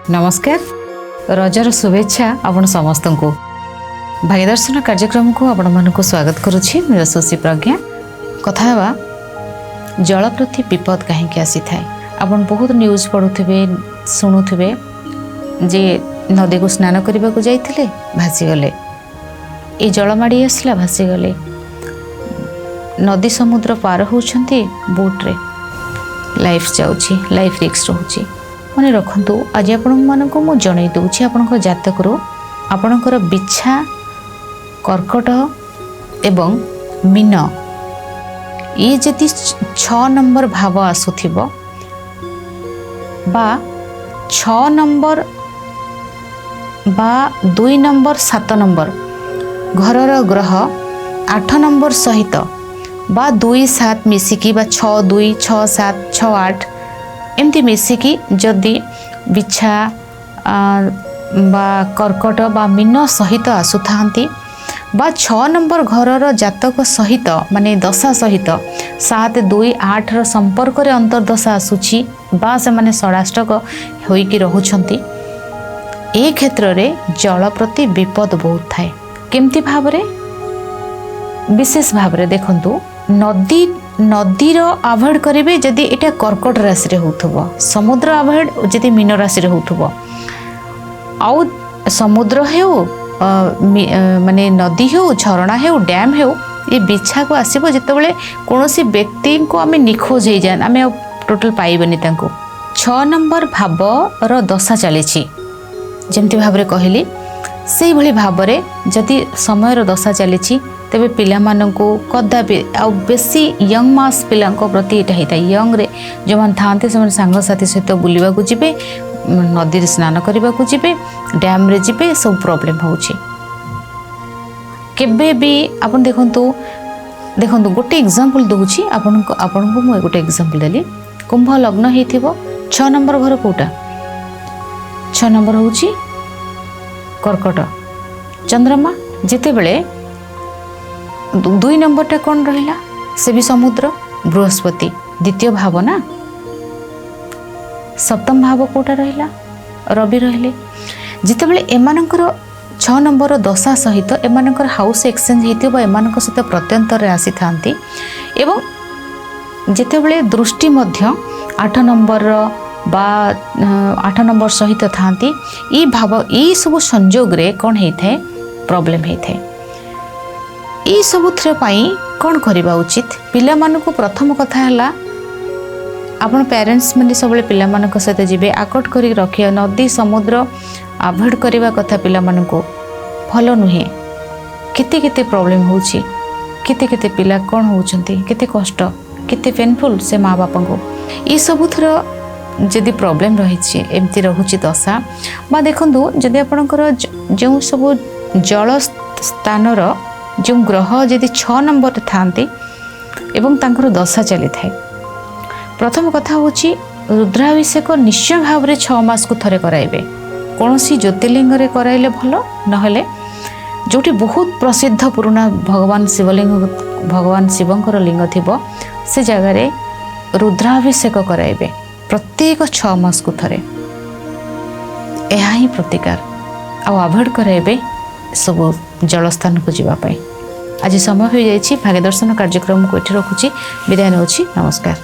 नमस्कार रजर शुभेच्छा आपण समस्त को भाग्यदर्शन कार्यक्रम को आपण मानक स्वागत करुछि मेरा सुशी प्रज्ञा कथा हेबा जल प्रति विपद कहीं आसी थाए आपण बहुत न्यूज पढ़ुथिबे शुणुथिबे जे नदी को स्नान करने को जाइथिले भासी गले ए जल माड़ी आसला भासी गले नदी समुद्र पार होउछंती बोट रे लाइफ जाउछि लाइफ रिस्क रहउछि मन रखु आज आपण मानक मु जणै दउछि आपणकर जातकरो आपणकर बिछा कर्कट एवं मीन ये जदि 6 नंबर भाव आसुथिबो बा 6 नंबर बा 2 नंबर 7 नंबर घरर ग्रह 8 नंबर सहित बा 2 7 मिसिकी बा 6 2 6 7 6 8 एमती मिसिकी जदि बिछा बा कर्कट बा मीन सहित आसुथांती बा 6 नंबर घरर जातक सहित माने दशा सहित 7 2 8 रो संपर्क रे अंतर्दशा आसुची बा से माने षडाष्टक होइकी रहुछंती ए क्षेत्र रे जल प्रति विपद बहुत थाए केमती भाव रे विशेष भाव रे देखंतु नदीर अवॉइड करेंगे जदि एटा कर्कट राशि रे होथबो समुद्र अवॉइड जदि मीन राशि रे होथबो आउ समुद्र हेउ माने नदी हेउ झरणा हेउ डैम हेउ ये बिछा को आसीबो जेतेबेले कोनोसी व्यक्ति को आमे निखोज हे जान आमे टोटल पाइबनी तांको 6 नंबर भाव रो दशा चलीछि जेमति भाव रे कहली सेही भली भाव रे जदि समय रो दशा चलीछि तेबे पिला माननकु कदापि आ बेसी यंग मास पिलांको प्रति एटा हेता यंग रे जो मान थांते से संग साथी सहित बुलिबा को जिबे नदी रे स्नान करबा को जिबे डैम रे जिबे सब प्रॉब्लम होउछि केबे भी आपन देखंतु गोटे एग्जांपल दोउछि आपन को मु गोटे एग्जांपल देली कुंभ लग्न हेथिबो 6 नंबर घर कोटा 6 नंबर होउछि कर्कट चंद्रमा जेते बेले 2 नंबर टा कौन रहिला से भी समुद्र बृहस्पति द्वितीय भाव ना सप्तम भाव कोटा रहिला रवि रहिले जिते बेले एमानकर 6 नंबर दशा सहित एमानकर हाउस एक्सचेंज हेतिबो एमानक सहित प्रत्यंतर आसी थांती एवं जिते बेले दृष्टि मध्य 8 नंबर बा 8 नंबर सहित थांती ई भाव ई सब संयोग रे कौन हेथाय प्रॉब्लम हेथाय ई सबुथरे पाई कौन करबा उचित पिला मानको प्रथम कथा हला आपण पेरेंट्स माने सबले पिला मानको सहित जिबे आकट करी रखियो नदी समुद्र अवॉइड करबा कथा पिला मानको भलो नुहे केते केते प्रॉब्लम होउची केते केते पिला कौन होउचंती केते कष्ट केते पेनफुल से माँ बापा को ई सबुथर जदि प्रॉब्लम रही एमती रहुची दशा बा देखंतु जदि आपणकर जो सब जल स्थानर जो ग्रह जदि 6 नंबर थांती एवं तांकर दशा चली थाए प्रथम कथा होची रुद्राभिषेक निश्चय भाव रे 6 मास को थरे कराइबे कोनोसी ज्योतिर्लिंग रे कराइले भलो नहले जोटी बहुत प्रसिद्ध पुराना भगवान शिवंकर लिंग थिबो से जगह रे रुद्राभिषेक कराइबे प्रत्येक 6 मास को थरे एहा ही प्रतिकार आ अवॉइड कराइबे सब जलस्थान को जीवाई आज समय हो जाइए भाग्यदर्शन कार्यक्रम को एठी रखुची विदाय नउछि नमस्कार।